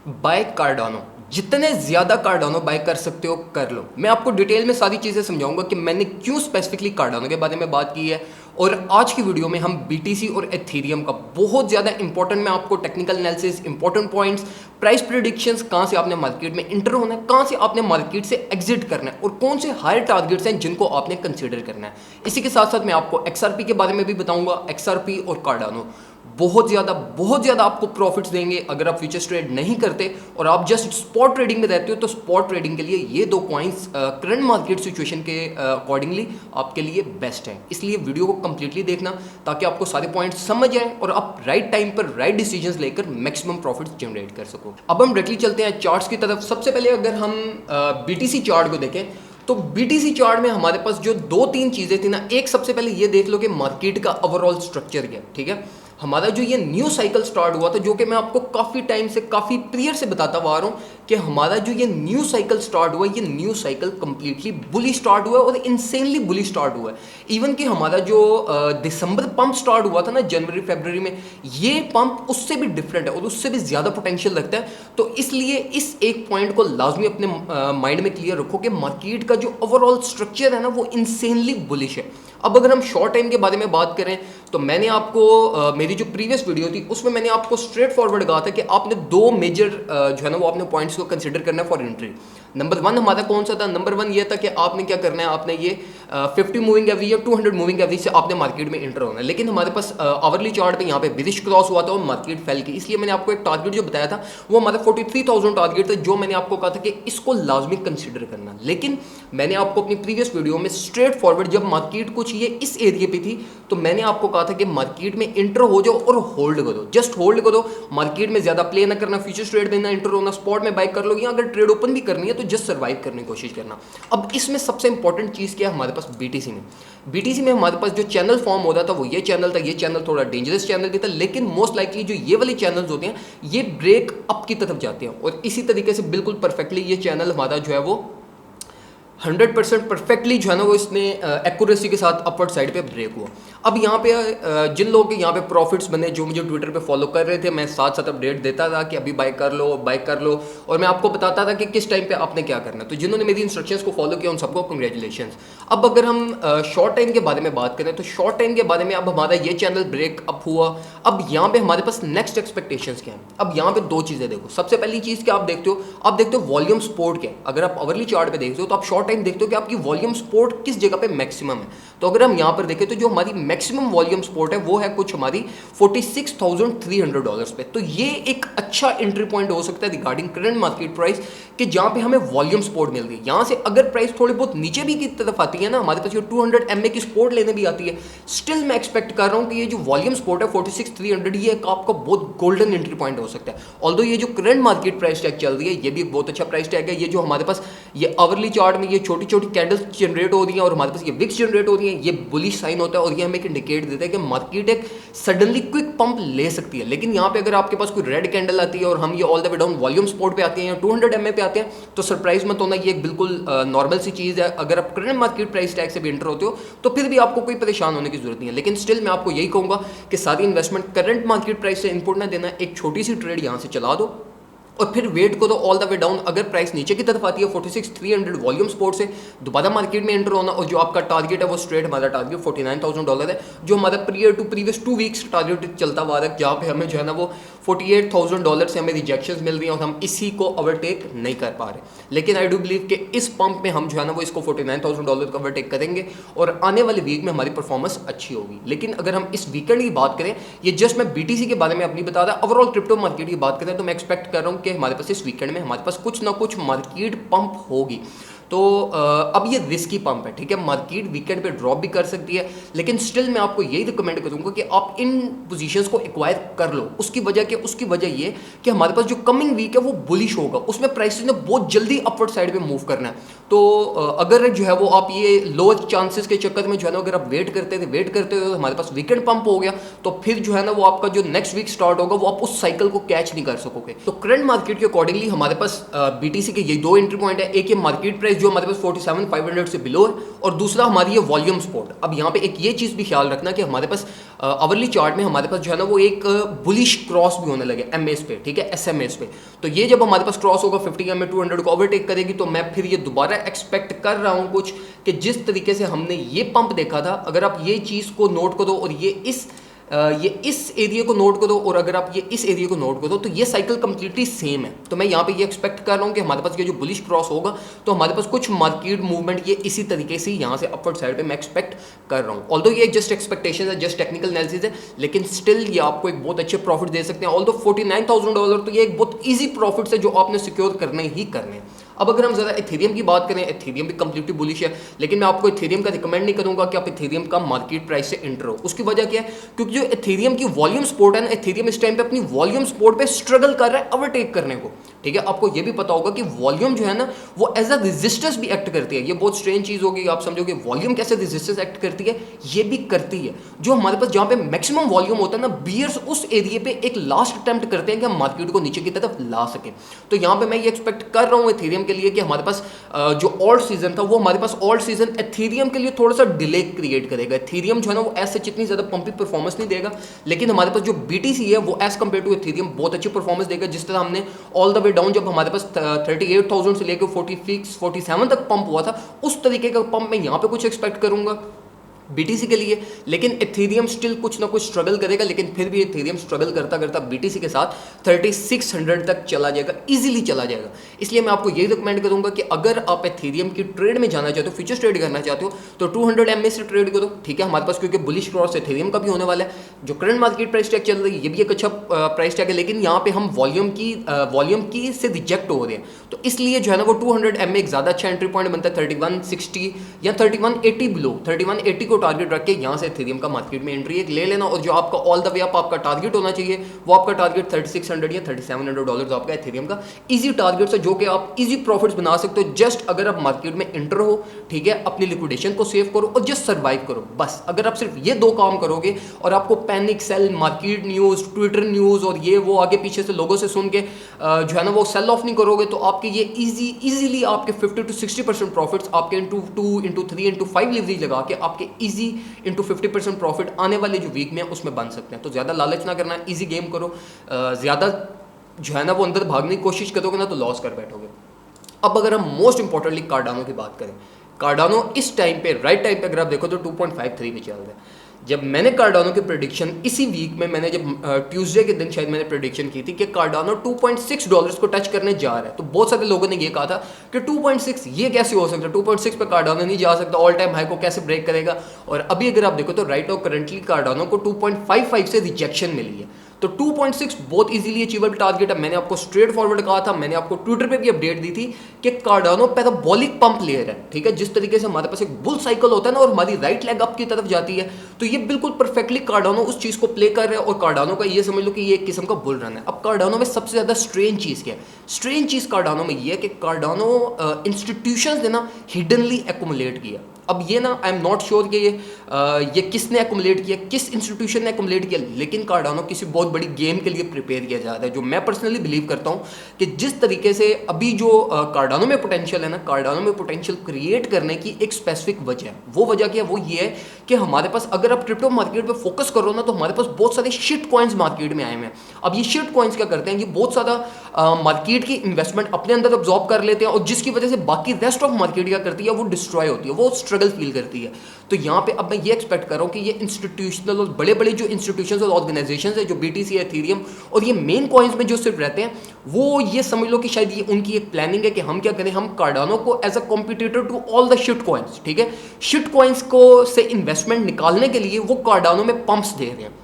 Bye Cardano, जितने ज़्यादा Cardano bye कर सकते हो कर लो। मैं आपको डिटेल में सारी चीज़ें समझाऊंगा कि मैंने क्यों स्पेसिफिकली कार्डानो के बारे में बात की है। और आज की वीडियो में हम बीटीसी और एथेरियम का बहुत ज़्यादा इंपॉर्टेंट, मैं आपको technical analysis, important points, price predictions, कहाँ से आपने मार्केट में इंटर होना है, कहाँ से आपने मार्केट से एग्जिट करना है और कौन से हायर टारगेट्स हैं जिनको आपने कंसीडर करना है। इसी के साथ साथ मैं आपको एक्सआरपी के बारे में भी बताऊंगा। एक्सआरपी और कार्डानो बहुत ज़्यादा आपको प्रॉफिट्स देंगे अगर आप फ्यूचर्स ट्रेड नहीं करते और आप जस्ट स्पॉट ट्रेडिंग में रहते हो। तो स्पॉट ट्रेडिंग के लिए ये दो कॉइन्स करंट मार्केट सिचुएशन के अकॉर्डिंगली आपके लिए बेस्ट है। इसलिए वीडियो को कंप्लीटली देखना ताकि आपको सारे पॉइंट्स समझ आए और आप राइट टाइम पर राइट डिसीजंस लेकर मैक्सिमम प्रॉफिट्स जनरेट कर सको। अब हम डायरेक्टली चलते हैं चार्ट्स की तरफ। सबसे पहले अगर हम बीटीसी चार्ट को देखें तो बीटीसी चार्ट में हमारे पास जो दो तीन चीज़ें थी ना, एक सबसे पहले ये देख लो कि मार्केट का ओवरऑल स्ट्रक्चर क्या है। ठीक है, हमारा जो ये न्यू साइकिल स्टार्ट हुआ था, जो कि मैं आपको काफ़ी टाइम से काफ़ी क्लियर से बताता हुआ आ रहा हूँ कि हमारा जो ये न्यू साइकिल स्टार्ट हुआ, ये न्यू साइकिल कंप्लीटली बुली स्टार्ट हुआ है और इंसेनली बुली स्टार्ट हुआ है। इवन कि हमारा जो दिसंबर पंप स्टार्ट हुआ था ना जनवरी फरवरी में, ये पंप उससे भी डिफरेंट है और उससे भी ज़्यादा पोटेंशियल रखता है। तो इसलिए इस एक पॉइंट को लाजमी अपने माइंड में क्लियर रखो कि मार्केट का जो ओवरऑल स्ट्रक्चर है ना, वो इंसेनली बुलिश है। अब अगर हम शॉर्ट टाइम के बारे में बात करें तो मैंने आपको मेरी जो प्रीवियस वीडियो थी उसमें मैंने आपको स्ट्रेट फॉरवर्ड कहा था कि आपने दो मेजर जो है ना वो आपने पॉइंट्स को कंसीडर करना है फॉर एंट्री। नंबर वन हमारा कौन सा था? नंबर वन ये था कि आपने क्या करना है, आपने ये 50 मूविंग एवरेज या 200 मूविंग एवरेज से आपने मार्केट में एंटर होना है। लेकिन हमारे पास आवरली चार्ट पे यहाँ पे बिरिश क्रॉस हुआ था और मार्केट फेल की, इसलिए मैंने आपको एक टारगेट जो बताया था वो हमारा 43,000 टारगेट था, जो मैंने आपको कहा था कि इसको लाजमी कंसिडर करना। लेकिन मैंने आपको अपनी प्रीवियस वीडियो में स्ट्रेट फॉरवर्ड, जब मार्केट कुछ ये इस एरिया पे थी, तो मैंने आपको कहा था कि मार्केट में इंटर हो जाओ और होल्ड करो, जस्ट होल्ड करो, मार्केट में ज्यादा प्ले ना करना, फ्यूचर्स ट्रेड में ना इंटर होना, स्पॉट में बाय कर लो, या अगर ट्रेड ओपन भी करनी है तो जस्ट सर्वाइव करने की कोशिश करना। अब इसमें सबसे इंपॉर्टेंट चीज क्या है हमारे पास बीटीसी में हमारे पास जो चैनल फॉर्म होता था वो ये चैनल था। ये चैनल थोड़ा डेंजरस चैनल भी था, लेकिन मोस्ट लाइकली जो ये वाले चैनल्स होते हैं ये ब्रेक अप की तरफ जाते हैं और इसी तरीके से बिल्कुल परफेक्टली ये चैनल हमारा जो है वो 100% परफेक्टली जो है ना वो इसने एक्यूरेसी के साथ अपवर्ड साइड पे ब्रेक हुआ। अब यहाँ पे जिन लोगों के यहाँ पे प्रॉफिट्स बने, जो मुझे ट्विटर पे फॉलो कर रहे थे, मैं साथ साथ अपडेट देता था कि अभी बाय कर लो और मैं आपको बताता था कि किस टाइम पे आपने क्या करना। तो जिन्होंने मेरी इंस्ट्रक्शंस को फॉलो किया उन सबको कंग्रेचुलेशंस। अब अगर हम शॉर्ट टाइम के बारे में बात करें तो शॉर्ट टाइम के बारे में अब हमारा ये चैनल ब्रेक अप हुआ। अब यहाँ पे हमारे पास नेक्स्ट एक्सपेक्टेशंस क्या हैं। अब यहाँ पे दो चीज़ें देखो। सबसे पहली चीज़ क्या आप देखते हो वॉल्यूम सपोर्ट क्या है। अगर आप आवरली चार्ट पे देखते हो तो आप शॉर्ट टाइम देखते हो कि आपकी वॉल्यूम सपोर्ट किस जगह पे मैक्सिमम है। तो अगर हम यहाँ पर देखें तो जो हमारी मैक्सिमम वॉल्यूम सपोर्ट है वो है कुछ हमारी $46,300 पे। तो ये एक अच्छा एंट्री पॉइंट हो सकता है रिगार्डिंग करंट मार्केट प्राइस कि जहाँ पे हमें वॉल्यूम सपोर्ट मिल रही है। यहाँ से अगर प्राइस थोड़ी बहुत नीचे भी की तरफ आती है ना, हमारे पास जो 200 MA की सपोर्ट लेने भी आती है, स्टिल मैं एक्सपेक्ट कर रहा हूँ कि ये जो वॉल्यूम सपोर्ट है 46,300 ये आपका बहुत गोल्डन एंट्री पॉइंट हो सकता है। ऑल्दो ये जो करंट मार्केट प्राइस टैग चल रही है ये भी एक बहुत अच्छा प्राइस टैग है। ये जो हमारे पास ये आवरली चार्ट में ये छोटी छोटी कैंडल्स जनरेट हो रही है और हमारे पास ये विक्स जनरेट हो रही है, ये बुलिश साइन होता है और ये हमें एक इंडिकेट देता है कि मार्केट एक सडनली क्विक पंप ले सकती है। लेकिन यहाँ पे अगर आपके पास कोई रेड कैंडल आती है और हम ये all the way down volume support पे आते हैं या 200 MA पे आते हैं तो सरप्राइज मत होना, ये एक बिल्कुल नॉर्मल सी चीज़ है। अगर आप करंट मार्केट प्राइस टैग से भी एंटर होते हो तो फिर भी आपको कोई परेशान होने की जरूरत नहीं है। लेकिन स्टिल मैं आपको यही कहूँगा कि सारी इन्वेस्टमेंट करंट मार्केट प्राइस से इनपुट ना देना, एक छोटी सी ट्रेड यहाँ से चला दो और फिर वेट करो ऑल द वे डाउन। अगर प्राइस नीचे की तरफ आती है 46,300 वॉल्यूम सपोर्ट से दोबारा मार्केट में एंटर होना और जो आपका टारगेट है वो स्ट्रेट हमारा टारगेट $49,000 है, जो हमारा प्रीवियस 2 वीक्स टारगेट चलता हुआ है, जहाँ पे हमें जो है ना वो $48,000 से हमें रिजेक्शंस मिल रही हैं और हम इसी को ओवरटेक नहीं कर पा रहे। लेकिन आई डू बिलीव कि इस पंप में हम जो है ना वो इसको $49,000 को ओवरटेक करेंगे और आने वाले वीक में हमारी परफॉर्मेंस अच्छी होगी। लेकिन अगर हम इस वीकेंड की बात करें, ये जस्ट मैं बीटीसी के बारे में अपनी बता रहा, ओवरऑल क्रिप्टो मार्केट की बात करें तो मैं एक्सपेक्ट कर रहा हूँ कि हमारे पास इस वीकेंड में हमारे पास कुछ ना कुछ मार्केट पंप होगी। तो अब ये रिस्की पंप है, ठीक है, मार्केट वीकेंड पे ड्रॉप भी कर सकती है, लेकिन स्टिल मैं आपको यही रिकमेंड करूंगा कि आप इन पोजीशंस को एक्वायर कर लो। उसकी वजह ये कि हमारे पास जो कमिंग वीक है वो बुलिश होगा, उसमें प्राइसेस ने बहुत जल्दी अपवर्ड साइड पे मूव करना है। तो अगर जो है वो आप ये लोअर चांसेस के चक्कर में जो है ना अगर आप वेट करते थे हमारे पास वीकेंड पंप हो गया तो फिर जो है ना वो आपका जो नेक्स्ट वीक स्टार्ट होगा वो आप उस साइकिल को कैच नहीं कर सकोगे। तो करंट मार्केट के अकॉर्डिंगली हमारे पास बीटीसी के ये दो एंट्री पॉइंट है। एक ये मार्केट प्राइस प्राइस जो हमारे पास 47,500 से बिलो है, और दूसरा हमारी है वॉल्यूम सपोर्ट। अब यहाँ पे एक ये चीज़ भी ख्याल रखना कि हमारे पास आवरली चार्ट में हमारे पास जो है ना वो एक बुलिश क्रॉस भी होने लगे एमएस पे, ठीक है, एसएमएस पे। तो ये जब हमारे पास क्रॉस होगा 50 में 200 को ओवरटेक करेगी, तो मैं फिर ये दोबारा एक्सपेक्ट कर रहा हूँ कुछ कि जिस तरीके से हमने ये पंप देखा था, अगर आप ये चीज़ को नोट करो और ये इस एरिया को नोट करो और अगर आप ये इस एरिया को नोट करो, तो ये साइकिल कंप्लीटली सेम है। तो मैं यहाँ पे ये एक्सपेक्ट कर रहा हूँ कि हमारे पास ये जो बुलिश क्रॉस होगा तो हमारे पास कुछ मार्केट मूवमेंट ये इसी तरीके से यहाँ से अपवर्ड साइड पे मैं एक्सपेक्ट कर रहा हूँ। ऑल्दो ये जस्ट एक्सपेक्टेशन है, जस्ट टेक्निकल एनालिसिस है, लेकिन स्टिल ये आपको एक बहुत अच्छे प्रॉफिट दे सकते हैं। ऑल्दो $49,000 तो ये एक बहुत ईजी प्रॉफिट है जो आपने सिक्योर करने ही करने हैं। अब अगर हम ज़रा एथेरियम की बात करें, एथेरियम भी कंप्लीटली बुलिश है, लेकिन मैं आपको एथेरियम का रिकमेंड नहीं करूंगा कि आप एथेरियम का मार्केट प्राइस से इंटर हो। उसकी वजह क्या है? क्योंकि जो एथेरियम की वॉल्यूम सपोर्ट है ना, एथेरियम इस टाइम पे अपनी वॉल्यूम सपोर्ट पे स्ट्रगल कर रहा है ओवरटेक करने को, ठीक है। आपको ये भी पता होगा कि वॉल्यूम जो है ना वो एज अ रेजिस्टेंस भी एक्ट करती है। ये बहुत स्ट्रेंज चीज़ होगी, आप समझोगे वॉल्यूम कैसे रेजिस्टेंस एक्ट करती है, ये भी करती है। जो हमारे पास जहाँ पे मैक्सिमम वॉल्यूम होता है ना, बियर्स उस एरिया पे एक लास्ट अटेम्प्ट करते हैं कि हम मार्केट को नीचे की तरफ ला सकें। तो यहाँ पे मैं ये एक्सपेक्ट कर रहा हूँ एथेरियम के लिए कि हमारे पास जो ऑल्ट सीजन था वो हमारे पास ऑल्ट सीजन एथेरियम के लिए थोड़ा सा डिले क्रिएट करेगा। एथेरियम जो है ना वो ऐसे इतनी ज़्यादा पंपी परफॉर्मेंस नहीं देगा, लेकिन हमारे पास जो बीटीसी है वो एज कम्पेयर टू एथेरियम बहुत अच्छी परफॉर्मेंस देगा। जिस तरह हमने ऑल द वे डाउन जब हमारे पास 38,000 से लेकर 46-47 तक पंप हुआ था, उस तरीके का पंप मैं यहाँ पे कुछ एक्सपेक्ट करूंगा बीटीसी के लिए। लेकिन एथेरियम स्टिल कुछ ना कुछ स्ट्रगल करेगा, लेकिन फिर भी एथेरियम स्ट्रगल करता करता बीटीसी के साथ 3600 तक चला जाएगा, इजीली चला जाएगा। इसलिए मैं आपको ये रिकमेंड करूंगा कि अगर आप एथेरियम की ट्रेड में जाना चाहते हो, फ्यूचर्स ट्रेड करना चाहते हो, तो 200 MA से ट्रेड करो, ठीक है। हमारे पास क्योंकि बुलिश क्रॉस एथेरियम का भी होने वाला है, जो करंट मार्केट प्राइस टैग चल रही है ये भी एक अच्छा प्राइस टैग है, लेकिन यहाँ पे हम वॉल्यूम की से रिजेक्ट हो रहे हैं, तो इसलिए जो है ना वो 200 MA एक ज़्यादा अच्छा एंट्री पॉइंट बनता है। 3160 या 3180 बिलो 3180 को टारगेट रख के यहाँ से एथेरियम का मार्केट में एंट्री एक ले लेना, और जो आपका ऑल द वे आपका टारगेट होना चाहिए वो आपका टारगेट $3600 या $3700 आपका एथेरियम का इजी टारगेट है, जो कि आप इजी प्रॉफिट्स बना सकते हो जस्ट अगर आप मार्केट में एंटर हो, ठीक है। अपनी लिक्विडेशन को सेव करो और जस्ट सर्वाइव करो, बस। अगर आप सिर्फ ये दो काम करोगे और आपको panic sell, market news, Twitter news और ये वो आगे पीछे से लोगों से सुन के जो है ना वो सेल ऑफ नहीं करोगे, तो आपके ये इजीली आपके 50 to 60% प्रॉफिट्स आपके इंटू 2 इंटू 3 इंटू 5 लिवरेज लगा के आपके इजी इंटू 50% प्रॉफिट आने वाले जो वीक में उसमें बन सकते हैं। तो ज़्यादा लालच ना करना, इजी गेम करो, ज़्यादा जो है ना वो अंदर भागने की कोशिश करोगे ना तो लॉस कर बैठोगे। अब अगर हम मोस्ट इंपॉर्टेंटली कार्डानो की बात करें, कार्डानो इस टाइम पे राइट टाइम पे अगर आप देखो तो 2.53 पे चल रहा है। जब मैंने कार्डानो की प्रेडिक्शन इसी वीक में, मैंने जब ट्यूसडे के दिन शायद मैंने प्रेडिक्शन की थी कि कार्डानो $2.6 को टच करने जा रहा है, तो बहुत सारे लोगों ने ये कहा था कि 2.6 ये कैसे हो सकता है, 2.6 पे कार्डानो नहीं जा सकता, ऑल टाइम हाई को कैसे ब्रेक करेगा। और अभी अगर आप देखो तो राइट नाउ करंटली कार्डानो को 2.55 से रिजेक्शन मिली है, तो 2.6 बहुत इजीली अचीवेबल टारगेट है। मैंने आपको स्ट्रेट फॉरवर्ड कहा था, मैंने आपको ट्विटर पे भी अपडेट दी थी कि कार्डानो पैराबोलिक पंप ले रहा है, ठीक है। जिस तरीके से हमारे पास एक बुल साइकिल होता है ना और हमारी राइट लेग अप की तरफ जाती है, तो ये बिल्कुल परफेक्टली कार्डानो उस चीज़ को प्ले कर रहा है। और कार्डानो का ये समझ लो कि ये एक किस्म का बुल रन है। अब कार्डानो में सबसे ज़्यादा स्ट्रेंज चीज़ क्या है? स्ट्रेंज चीज़ कार्डानो में ये है कि कार्डानो इंस्टीट्यूशंस ने ना हिडनली एक्यूमुलेट किया। अब ये ना आई एम नॉट श्योर कि ये किसने एक्यूमुलेट किया, किस इंस्टीट्यूशन ने एक्यूमुलेट किया, लेकिन कार्डानो किसी बहुत बड़ी गेम के लिए प्रिपेयर किया जा रहा है। जो मैं पर्सनली बिलीव करता हूँ कि जिस तरीके से अभी जो कार्डानो में पोटेंशियल है ना, कार्डानो में पोटेंशियल क्रिएट करने की एक स्पेसिफिक वजह है। वो वजह क्या है? वो ये है कि हमारे पास अगर आप क्रिप्टो मार्केट पे फोकस करो ना, तो हमारे पास बहुत सारे शिट कॉइन्स मार्केट में आए हैं। अब ये शिट कॉइन्स क्या करते हैं, ये बहुत सारा मार्केट की इन्वेस्टमेंट अपने अंदर अब्जॉर्ब कर लेते हैं, और जिसकी वजह से बाकी रेस्ट ऑफ मार्केट क्या करती है, वो डिस्ट्रॉय होती है, वो स्ट्रगल फील करती है। तो यहाँ पे अब मैं ये एक्सपेक्ट कर रहा हूँ कि ये इंस्टीट्यूशनल और बड़े बड़े जो इंस्टीट्यूशंस और ऑर्गेनाइजेशंस है, जो बीटीसी, एथेरियम और ये मेन कॉइन्स में जो सिर्फ रहते हैं, वो ये समझ लो कि शायद ये उनकी एक प्लानिंग है कि हम क्या करें, हम कार्डानो को as a competitor to all the shit coins, ठीक है, शिट कॉइन्स को से इन्वेस्टमेंट निकालने के लिए वो कार्डानो में पंप्स दे रहे हैं।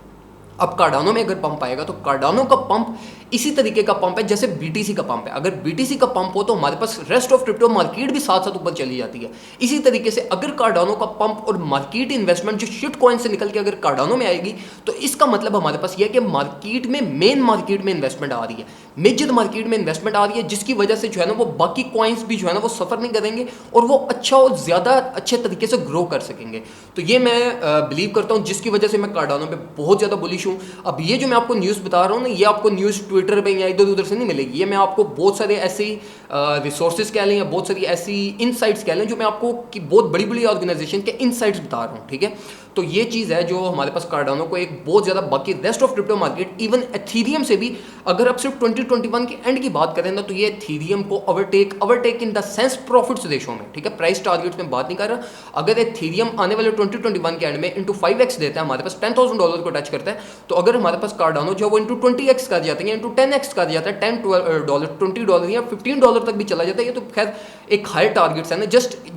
अब कार्डानो में अगर पंप आएगा तो कार्डानो का पंप इसी तरीके का पंप है जैसे बीटीसी का पंप है। अगर बीटीसी का पंप हो तो हमारे पास रेस्ट ऑफ क्रिप्टो मार्केट भी साथ साथ ऊपर चली जाती है। इसी तरीके से अगर कार्डानो का पंप और मार्केट इन्वेस्टमेंट जो शिट कॉइन से निकल के अगर कार्डानो में आएगी, तो इसका मतलब हमारे पास यह है कि मार्केट में, मेन मार्केट में इन्वेस्टमेंट आ रही है, मेजर मार्केट में इन्वेस्टमेंट आ रही है, जिसकी वजह से जो है ना वो बाकी कॉइन्स भी जो है ना वो सफर नहीं करेंगे और वो अच्छा और ज़्यादा अच्छे तरीके से ग्रो कर सकेंगे। तो ये मैं बिलीव करता हूँ, जिसकी वजह से मैं कार्डानो पे बहुत ज़्यादा बुलिश हूँ। अब ये जो मैं आपको न्यूज़ बता रहा हूँ ना, ये आपको न्यूज़ ट्विटर पे या इधर उधर से नहीं मिलेगी। ये मैं आपको बहुत सारे ऐसे रिसोर्सेज कह लें या बहुत सारी ऐसी इनसाइट्स कह लें जो मैं आपको कि बहुत बड़ी बड़ी ऑर्गेनाइजेशन के इनसाइट्स बता रहा हूँ, ठीक है। तो ये चीज़ है जो हमारे पास कार्डानो को एक बहुत ज़्यादा, बाकी rest of crypto market even Ethereum से भी, अगर आप सिर्फ 2021 के एंड की बात करें ना, तो ये एथीरियम को overtake in the sense profits ratio में, ठीक है। प्राइस टारगेट्स में बात नहीं कर रहा। अगर एथीरियम आने वाले 2021 के एंड में इंटू 5x देता है, हमारे पास $10,000 को टच करता है, तो अगर हमारे पास कार्डानो जो वो इंटू 20x कर जाते हैं, इंटू 10x कर जाता है, $10, $20 या $15 तक भी चला जाता है, ये तो खैर एक हायर टारगेट्स है ना।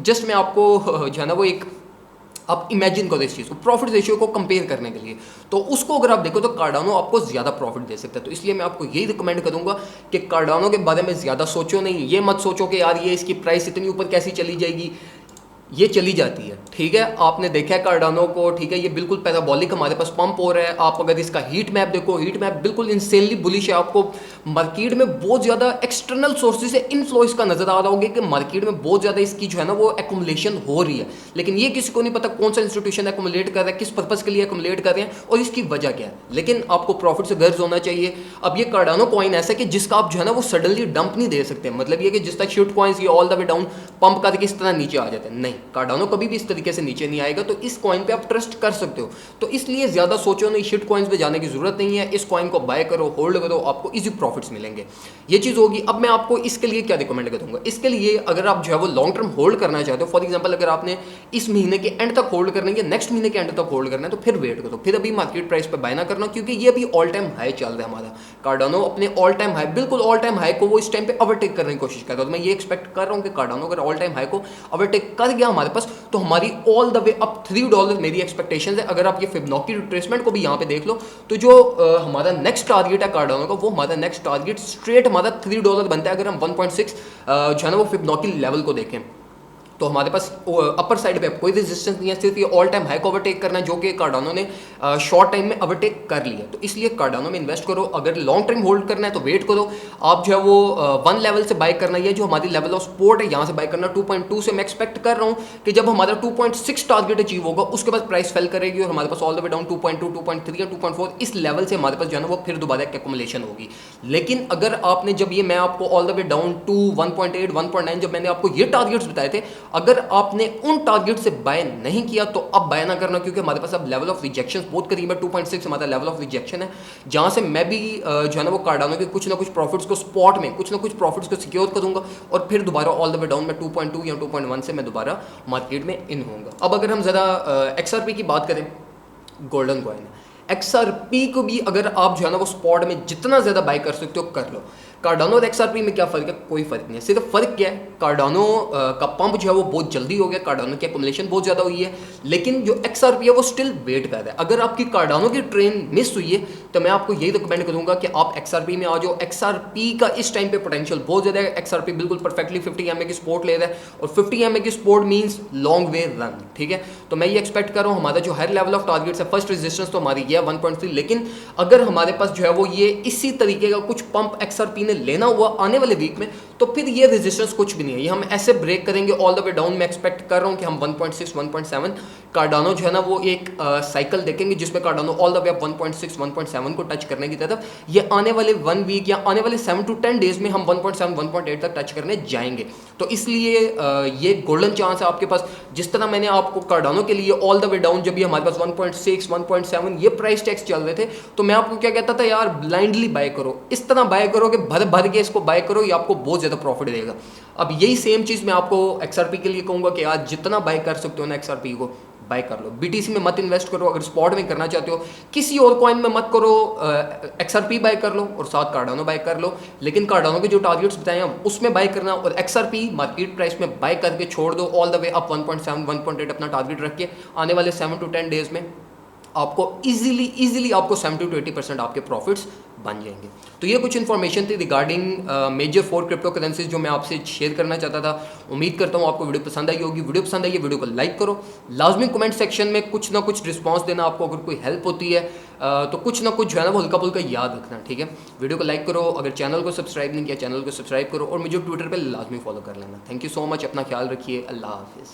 जस्ट मैं आपको जो है ना वो एक आप इमेजिन करो इस चीज़ को, प्रॉफिट रेशियो को कंपेयर करने के लिए, तो उसको अगर आप देखो तो कार्डानो आपको ज़्यादा प्रॉफिट दे सकता है। तो इसलिए मैं आपको यही रिकमेंड करूंगा कि कार्डानो के बारे में ज़्यादा सोचो नहीं। ये मत सोचो कि यार ये इसकी प्राइस इतनी ऊपर कैसी चली जाएगी, ये चली जाती है, ठीक है। आपने देखा है कार्डानो को, ठीक है, ये बिल्कुल पैराबोलिक हमारे पास पंप हो रहा है। आप अगर इसका हीट मैप देखो, हीट मैप बिल्कुल इंसेनली बुलिश है। आपको मार्केट में बहुत ज़्यादा एक्सटर्नल सोर्सेज से इन्फ्लो इसका नजर आ रहा होगा कि मार्केट में बहुत ज़्यादा इसकी जो है ना वो एकुमुलेशन हो रही है, लेकिन ये किसी को नहीं पता कौन सा इंस्टीट्यूशन एकुमुलेट कर रहा है, किस पर्पज़ के लिए एकुमुलेट कर रहे हैं और इसकी वजह क्या है। लेकिन आपको प्रॉफिट से गर्ज होना चाहिए। अब ये कार्डानो कॉइन ऐसा है कि जिसका आप जो है ना वो सडनली डंप नहीं दे सकते, मतलब ये कि जिस तरह शिट कॉइन्स ये all the way down pump करके इस तरह नीचे आ जाते हैं, नहीं, कार्डानो कभी भी इस तरीके से नीचे नहीं आएगा। तो इस कॉइन पे आप ट्रस्ट कर सकते हो। तो इसलिए ज़्यादा सोचो नहीं, शिट कॉइन्स पे जाने की जरूरत नहीं है। इस कॉइन को बाय करो, होल्ड करो, आपको इजी प्रॉफिट्स मिलेंगे। ये चीज़ होगी। अब मैं आपको इसके लिए क्या रिकमेंड करूँगा, इसके लिए अगर आप जो है वो लॉन्ग टर्म होल्ड करना चाहते हो, फॉर एग्जाम्पल अगर आपने इस महीने के एंड तक होल्ड करना है या नेक्स्ट महीने के एंड तक होल्ड करना है, तो फिर वेट करो, फिर अभी मार्केट प्राइस पर बाय ना करना, क्योंकि ये अभी ऑल टाइम हाई चल रहा है हमारा। कार्डानो अपने ऑल टाइम हाई, बिल्कुल ऑल टाइम हाई को वो इस टाइम पे ओवरटेक करने की कोशिश कर रहा है। तो मैं ये एक्सपेक्ट कर रहा हूँ कि कार्डानो अगर ऑल टाइम हाई को ओवरटेक कर गया हमारे पास, तो हमारी ऑल द वे अप $3 मेरी एक्सपेक्टेशन है। अगर आप ये फिबोनाची रिट्रेसमेंट को भी यहाँ पे देख लो, तो जो हमारा नेक्स्ट टारगेट है कार्डानो का, वो हमारा नेक्स्ट टारगेट स्ट्रेट हमारा $3 बनता है। अगर हम 1.6 जो है ना वो फिबोनाची लेवल को देखें, तो हमारे पास अपर साइड पे कोई रेजिस्टेंस नहीं है, सिर्फ ये ऑल टाइम हाई को ओवरटेक करना है, जो कि कार्डानो ने शॉर्ट टाइम में ओवरटेक कर लिया। तो इसलिए कार्डानो में इन्वेस्ट करो। अगर लॉन्ग टाइम होल्ड करना है तो वेट करो। आप जो है वो वन लेवल से बाय करना है, जो हमारी लेवल ऑफ सपोर्ट है यहाँ से बाय करना 2.2 से। मैं एक्सपेक्ट कर रहा हूँ कि जब हमारा 2.6 टारगेट अचीव होगा, उसके बाद प्राइस फेल करेगी और हमारे पास ऑल द वे डाउन 2.2, 2.3 या 2.4 इस लेवल से हमारे पास जो है ना वो फिर दोबारा एक एक्युमुलेशन होगी। लेकिन अगर आपने जब ये मैं आपको all the way down to 1.8, 1.9 जब मैंने आपको ये टारगेट्स बताए थे, अगर आपने उन टारगेट से बाय नहीं किया तो अब बाय ना करना, क्योंकि हमारे पास अब लेवल ऑफ रिजेक्शन बहुत करीब है। 2.6 हमारा लेवल ऑफ रिजेक्शन है, जहां से मैं भी जो है ना वो कार्डानो के कुछ ना कुछ प्रॉफिट्स को स्पॉट में कुछ ना कुछ प्रॉफिट्स को सिक्योर करूंगा और फिर दोबारा ऑल द वे डाउन में 2.2 या 2.1 से मैं दोबारा मार्केट में इन होऊंगा। अब अगर हम ज़रा XRP की बात करें, गोल्डन कॉइन XRP को भी अगर आप जो है ना वो स्पॉट में जितना ज़्यादा बाय कर सकते हो कर लो। कार्डानो और XRP में क्या फ़र्क है? कोई फ़र्क नहीं है। सिर्फ फ़र्क क्या है, कार्डानो का पंप जो है वो बहुत जल्दी हो गया, कार्डानो की एक्युमुलेशन बहुत ज़्यादा हुई है, लेकिन जो XRP है वो स्टिल वेट कर रहा है। अगर आपकी कार्डानो की ट्रेन मिस हुई है तो मैं आपको यही रिकमेंड करूँगा कि आप XRP में आ जाओ। XRP का इस टाइम पे पोटेंशियल बहुत ज़्यादा है। XRP बिल्कुल परफेक्टली 50 MA की सपोर्ट ले रहा है और 50 MA की support means long way run, ठीक है। तो मैं ये एक्सपेक्ट कर रहा हूँ हमारा जो हायर लेवल ऑफ टारगेट्स है, फर्स्ट रेजिस्टेंस तो हमारी ये है 1.3, लेकिन अगर हमारे पास जो है वो ये इसी तरीके का कुछ पंप XRP ने लेना हुआ आने वाले वीक में, तो फिर ये रेजिस्टेंस कुछ भी नहीं है, ये हम ऐसे ब्रेक करेंगे ऑल द वे डाउन। मैं एक्सपेक्ट कर रहा हूँ कि हम 1.6, 1.7 कार्डानो जो है ना वो एक साइकिल देखेंगे जिसमें Cardano all the way up 1.6, 1.7 को टच करने की तरफ ये आने वाले 1 वीक या आने वाले 7 to 10 डेज में हम 1.7, 1.8 तक टच करने जाएंगे। तो इसलिए ये गोल्डन चांस है आपके पास। जिस तरह मैंने आपको कार्डानो के लिए ऑल द वे डाउन जब ये हमारे पास 1.6, 1.7 ये प्राइस टैग्स चल रहे थे, तो मैं आपको क्या कहता था, यार ब्लाइंडली बाय करो, इस तरह बाय करो कि भर भर के इसको बाय करो, ये आपको बहुत ज़्यादा प्रॉफिट देगा। अब यही सेम चीज़ मैं आपको XRP के लिए कहूँगा कि आज जितना बाय कर सकते हो ना XRP को बाय कर लो। BTC में मत इन्वेस्ट करो, अगर स्पॉट में करना चाहते हो किसी और कॉइन में मत करो, XRP बाय कर लो और साथ कार्डानो बाय कर लो। लेकिन कार्डानो के जो टारगेट्स बताए हैं उसमें बाय करना और XRP मार्केट प्राइस में बाय करके छोड़ दो ऑल द वे अप 1.7, 1.8 अपना टारगेट रख के आने वाले 7 to 10 डेज में आपको इजीली आपको 70 to 80% आपके प्रॉफिट्स बन जाएंगे। तो ये कुछ इन्फॉर्मेशन थी रिगार्डिंग मेजर 4 क्रिप्टो करेंसीज जो मैं आपसे शेयर करना चाहता था। उम्मीद करता हूँ आपको वीडियो पसंद आई होगी। वीडियो पसंद आई है वीडियो को लाइक करो, लाजमी कमेंट सेक्शन में कुछ ना कुछ रिस्पांस देना। आपको अगर कोई हेल्प होती है तो कुछ ना कुछ जो है ना वो हल्का फुल्का याद रखना, ठीक है। वीडियो को लाइक करो, अगर चैनल को सब्सक्राइब नहीं किया चैनल को सब्सक्राइब करो और मुझे ट्विटर पर लाजमी फॉलो कर लेना। थैंक यू सो मच, अपना ख्याल रखिए, अल्लाह हाफिज़।